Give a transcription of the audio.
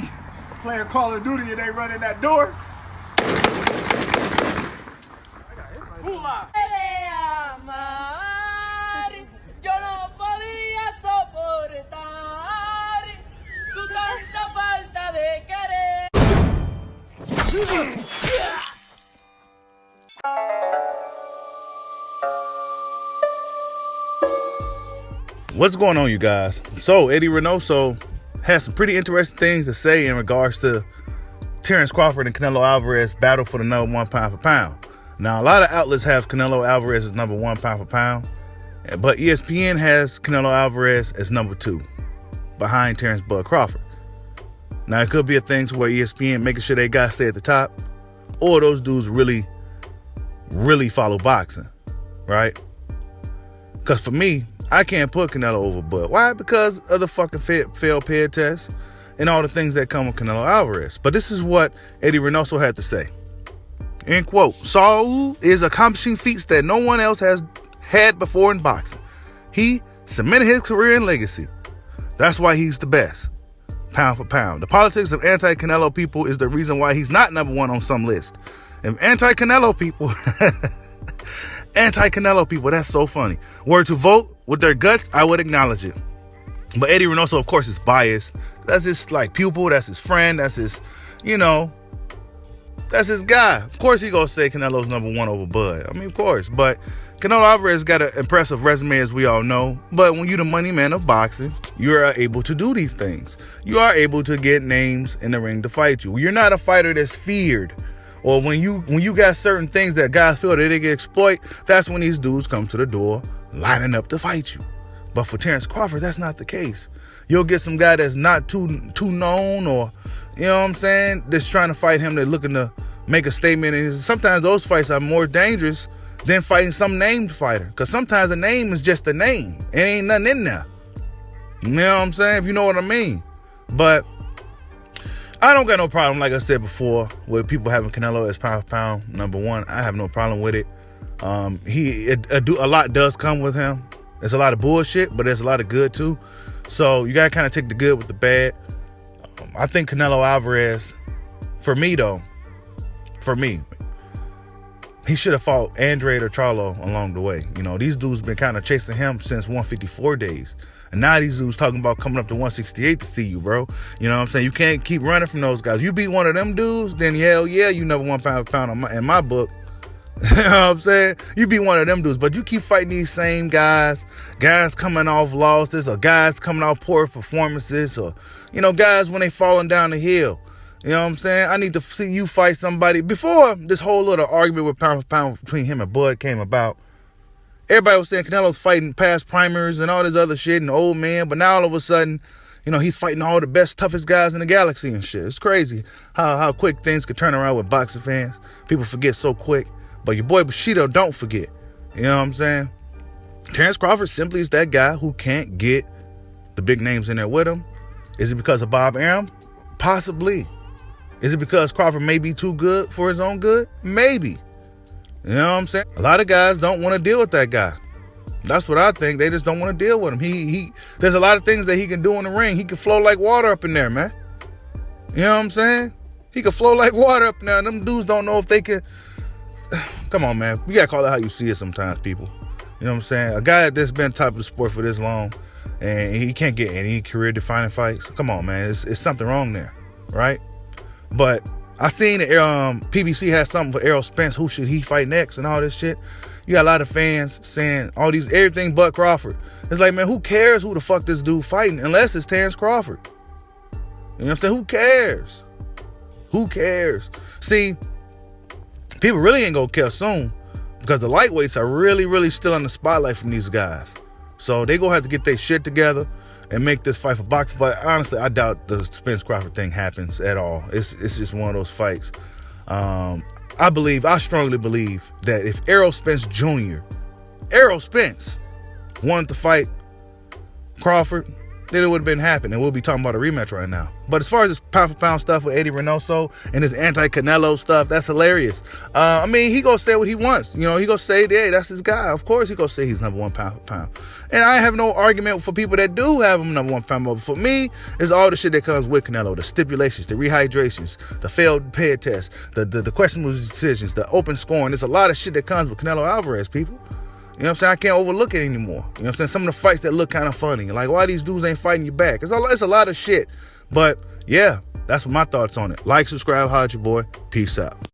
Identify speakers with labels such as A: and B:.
A: be playing Call of Duty and they run in that door.
B: What's going on, you guys? So Eddy Reyneso has some pretty interesting things to say in regards to Terence Crawford and Canelo Alvarez battle for the number one pound for pound. Now, a lot of outlets have Canelo Alvarez as number one pound for pound, but ESPN has Canelo Alvarez as number two, behind Terence Bud Crawford. Now, it could be a thing to where ESPN making sure they guys stay at the top, or those dudes really follow boxing, right? Because for me, I can't put Canelo over Bud. Why? Because of the fucking failed paired test and all the things that come with Canelo Alvarez. But this is what Eddy Reyneso had to say. End quote. Saul is accomplishing feats that no one else has had before in boxing. He cemented his career and legacy. That's why he's the best, pound for pound. The politics of anti-Canelo people is the reason why he's not number one on some list. And anti-Canelo people, that's so funny, were to vote with their guts, I would acknowledge it. But Eddy Reyneso, of course, is biased. That's his pupil, that's his friend, that's his, that's his guy. Of course he gonna say Canelo's number one over Bud. I mean, of course. But Canelo Alvarez got an impressive resume, as we all know. But when you're the money man of boxing, you are able to do these things. You are able to get names in the ring to fight you. You're not a fighter that's feared. Or when you got certain things that guys feel that they can exploit, that's when these dudes come to the door lining up to fight you. But for Terence Crawford, that's not the case. You'll get some guy that's not too known, or, you know what I'm saying, that's trying to fight him, they're looking to make a statement. And sometimes those fights are more dangerous than fighting some named fighter. Because sometimes a name is just a name. It ain't nothing in there. You know what I'm saying? If you know what I mean. But I don't got no problem, like I said before, with people having Canelo as pound for pound number one. I have no problem with it. A lot does come with him. There's a lot of bullshit, but there's a lot of good too. So you gotta kind of take the good with the bad. I think Canelo Alvarez, for me, he should have fought Andrade or Charlo along the way. These dudes been kind of chasing him since 154 days. And now these dudes talking about coming up to 168 to see you, bro. You know what I'm saying? You can't keep running from those guys. You beat one of them dudes, then hell yeah, you number one pound for pound in my book. You know what I'm saying? You beat one of them dudes, but you keep fighting these same guys coming off losses, or guys coming off poor performances, or, guys when they falling down the hill. You know what I'm saying? I need to see you fight somebody. Before this whole little argument with pound for pound between him and Bud came about, everybody was saying Canelo's fighting past primers and all this other shit and old man, but now all of a sudden, he's fighting all the best, toughest guys in the galaxy and shit. It's crazy how quick things could turn around with boxing fans. People forget so quick. But your boy Bushido don't forget. You know what I'm saying? Terence Crawford simply is that guy who can't get the big names in there with him. Is it because of Bob Arum? Possibly. Is it because Crawford may be too good for his own good? Maybe. You know what I'm saying? A lot of guys don't want to deal with that guy. That's what I think. They just don't want to deal with him. There's a lot of things that he can do in the ring. He can flow like water up in there, man. You know what I'm saying? He can flow like water up in there. Them dudes don't know if they can. Come on, man. You gotta call it how you see it sometimes, people. You know what I'm saying? A guy that's been top of the sport for this long, and he can't get any career-defining fights. Come on, man. It's something wrong there, right? But I seen that PBC has something for Errol Spence. Who should he fight next and all this shit? You got a lot of fans saying everything but Crawford. It's like, man, who cares who the fuck this dude fighting unless it's Terence Crawford? You know what I'm saying? Who cares? Who cares? See, people really ain't gonna care soon because the lightweights are really still in the spotlight from these guys. So they gonna have to get their shit together and make this fight for boxing. But honestly, I doubt the Spence Crawford thing happens at all. It's just one of those fights. I strongly believe that if Errol Spence Jr., wanted to fight Crawford, then it would have been happening, and we'll be talking about a rematch right now. But as far as this pound for pound stuff with Eddy Reyneso and his anti-Canelo stuff, that's hilarious. I mean, he gonna say what he wants. You know, he gonna say, hey, that's his guy. Of course he gonna say he's number one pound for pound. And I have no argument for people that do have him number one pound for pound. For me, it's all the shit that comes with Canelo, the stipulations, the rehydrations, the failed paired tests, the questionable decisions, the open scoring. There's a lot of shit that comes with Canelo Alvarez, people. You know what I'm saying? I can't overlook it anymore. You know what I'm saying? Some of the fights that look kind of funny. Like, why these dudes ain't fighting you back? It's a lot of shit. But, yeah, that's my thoughts on it. Like, subscribe, holla at your boy. Peace out.